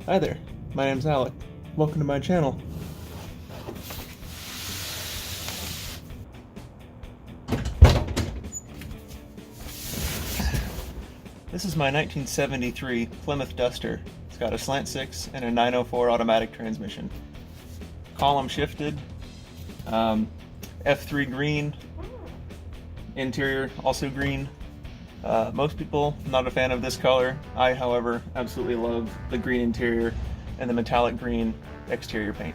Hi there, my name's Alec. Welcome to my channel. This is my 1973 Plymouth Duster. It's got a slant 6 and a 904 automatic transmission. Column shifted, F3 green, interior also green. Most people not a fan of this color. I, however, absolutely love the green interior and the metallic green exterior paint.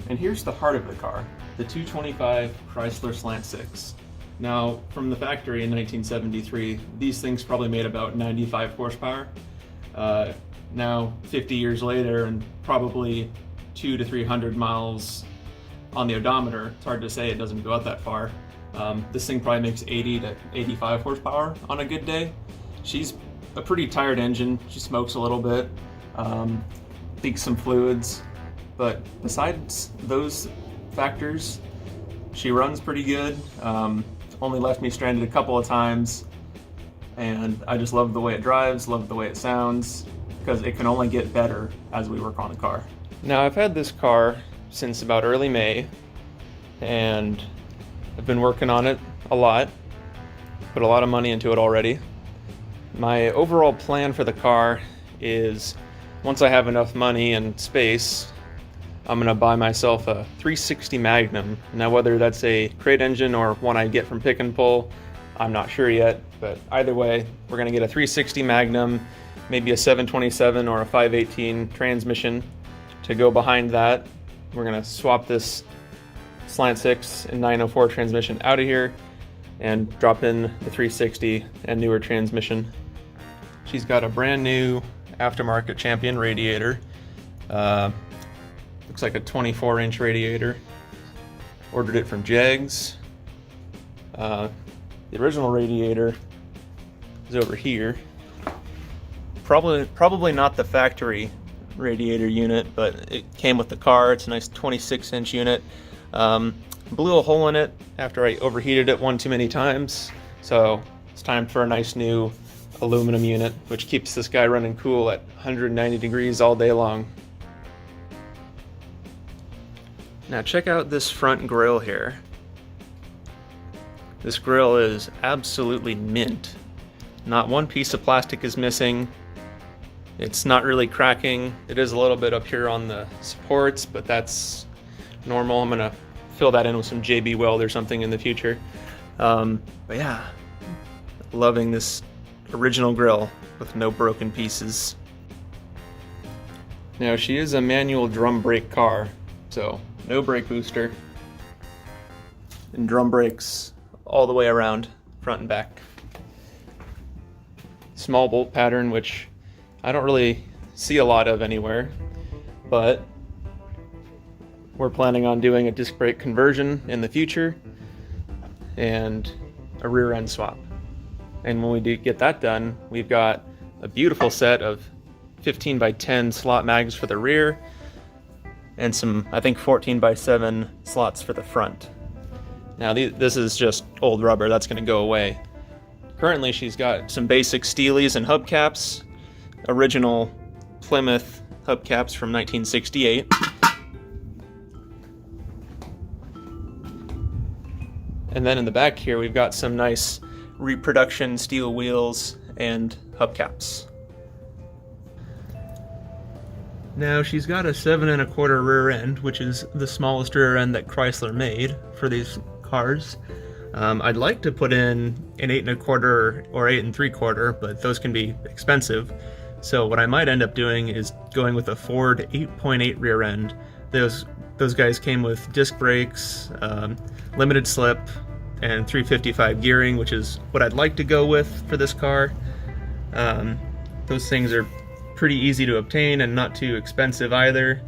And here's the heart of the car, the 225 Chrysler Slant 6. Now, from the factory in 1973, these things probably made about 95 horsepower. Now, 50 years later, and probably 200 to 300 miles on the odometer, it's hard to say, it doesn't go out that far. This thing probably makes 80 to 85 horsepower on a good day. She's a pretty tired engine. She smokes a little bit, leaks some fluids, but besides those factors, she runs pretty good. Only left me stranded a couple of times, and I just love the way it drives, love the way it sounds, because it can only get better as we work on the car. Now, I've had this car since about early May, and I've been working on it a lot, put a lot of money into it already. My overall plan for the car is, once I have enough money and space, I'm gonna buy myself a 360 Magnum. Now, whether that's a crate engine or one I get from Pick and Pull, I'm not sure yet, but either way, we're gonna get a 360 Magnum, maybe a 727 or a 518 transmission to go behind that. We're gonna swap this Slant 6 and 904 transmission out of here and drop in the 360 and newer transmission. She's got a brand new aftermarket Champion radiator. Looks like a 24-inch radiator. Ordered it from Jegs. The original radiator is over here. Probably not the factory radiator unit, but it came with the car. It's a nice 26-inch unit. Blew a hole in it after I overheated it one too many times, so it's time for a nice new aluminum unit, which keeps this guy running cool at 190 degrees all day long. Now check out this front grille here. This grille is absolutely mint. Not one piece of plastic is missing. It's not really cracking. It is a little bit up here on the supports, but that's normal. I'm gonna fill that in with some JB Weld or something in the future. But yeah, loving this original grille with no broken pieces. Now, she is a manual drum brake car, so no brake booster, and drum brakes all the way around, front and back. Small bolt pattern, which I don't really see a lot of anywhere, but we're planning on doing a disc brake conversion in the future and a rear end swap. And when we do get that done, we've got a beautiful set of 15 by 10 slot mags for the rear and some, I think, 14 by 7 slots for the front. Now, this is just old rubber. That's going to go away. Currently, she's got some basic Steelies and hubcaps, original Plymouth hubcaps from 1968. And then in the back here, we've got some nice reproduction steel wheels and hubcaps. Now, she's got a 7 1/4 rear end, which is the smallest rear end that Chrysler made for these cars. I'd like to put in an 8 1/4 or 8 3/4, but those can be expensive. So what I might end up doing is going with a Ford 8.8 rear end. Those guys came with disc brakes, limited slip, and 355 gearing, which is what I'd like to go with for this car. Those things are pretty easy to obtain and not too expensive either.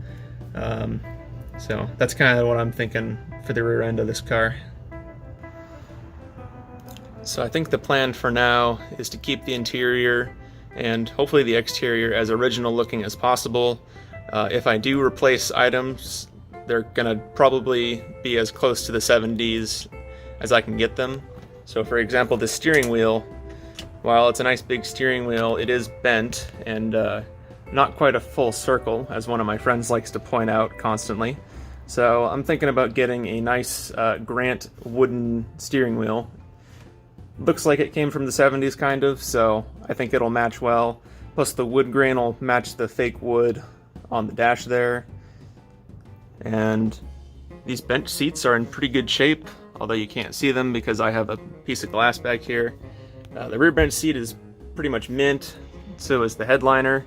So that's kind of what I'm thinking for the rear end of this car. So I think the plan for now is to keep the interior and hopefully the exterior as original looking as possible. If I do replace items, they're gonna probably be as close to the 70s as I can get them. So for example, the steering wheel, while it's a nice big steering wheel, it is bent and not quite a full circle, as one of my friends likes to point out constantly. So I'm thinking about getting a nice Grant wooden steering wheel. Looks like it came from the 70s kind of, so I think it'll match well. Plus the wood grain will match the fake wood on the dash there. And these bench seats are in pretty good shape, although you can't see them because I have a piece of glass back here. The rear bench seat is pretty much mint, so is the headliner.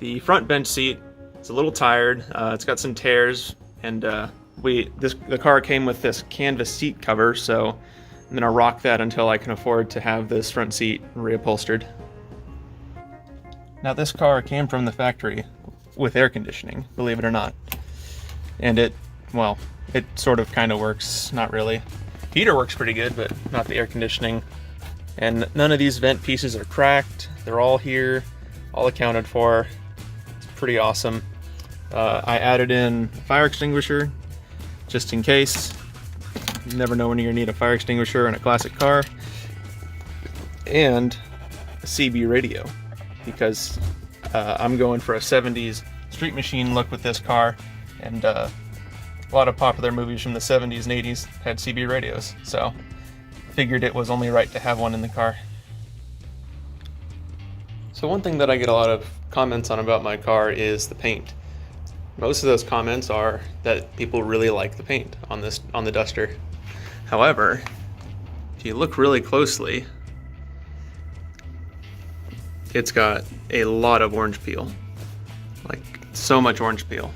The front bench seat is a little tired. It's got some tears, and the car came with this canvas seat cover, so I'm gonna rock that until I can afford to have this front seat reupholstered. Now this car came from the factory with air conditioning, believe it or not. And it sort of kind of works, not really. Heater works pretty good, but not the air conditioning. And none of these vent pieces are cracked. They're all here, all accounted for. It's pretty awesome. I added in a fire extinguisher, just in case. You never know when you're gonna need a fire extinguisher in a classic car. And a CB radio, because I'm going for a 70s street machine look with this car, and a lot of popular movies from the 70s and 80s had CB radios, so figured it was only right to have one in the car. So one thing that I get a lot of comments on about my car is the paint. Most of those comments are that people really like the paint on the Duster. However, if you look really closely, it's got a lot of orange peel. Like, so much orange peel.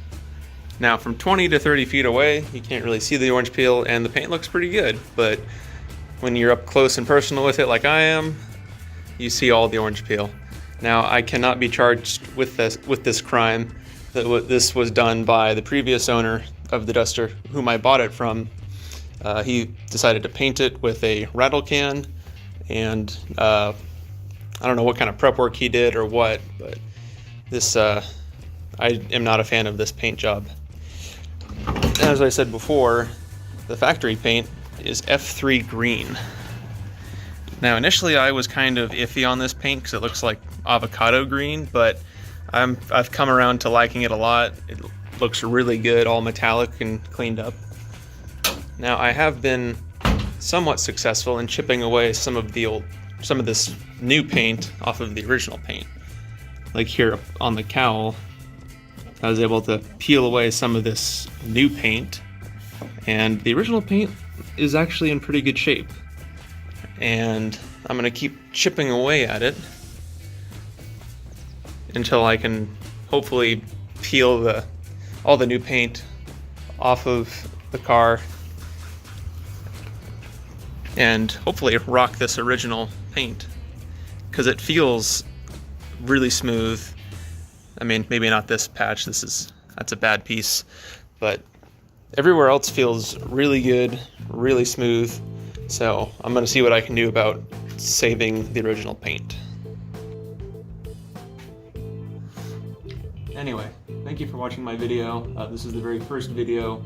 Now, from 20 to 30 feet away, you can't really see the orange peel, and the paint looks pretty good, but when you're up close and personal with it like I am, you see all the orange peel. Now, I cannot be charged with this crime. This was done by the previous owner of the Duster, whom I bought it from. He decided to paint it with a rattle can, and I don't know what kind of prep work he did or what, but this I am not a fan of this paint job. As I said before, the factory paint is F3 green. Now initially I was kind of iffy on this paint because it looks like avocado green, but I've come around to liking it a lot. It looks really good, all metallic and cleaned up. Now I have been somewhat successful in chipping away some of this new paint off of the original paint. Like here on the cowl, I was able to peel away some of this new paint, and the original paint is actually in pretty good shape. And I'm gonna keep chipping away at it until I can hopefully peel all the new paint off of the car and hopefully rock this original paint, because it feels really smooth. I mean, maybe not this patch, that's a bad piece, but everywhere else feels really good, really smooth. So I'm gonna see what I can do about saving the original paint. Anyway, thank you for watching my video. This is the very first video,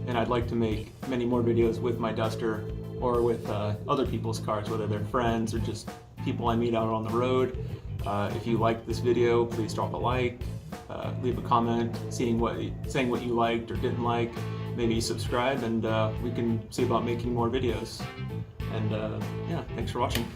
and I'd like to make many more videos with my Duster or with other people's cars, whether they're friends or just people I meet out on the road. If you liked this video, please drop a like, leave a comment saying what you liked or didn't like, maybe subscribe, and we can see about making more videos. And yeah, thanks for watching.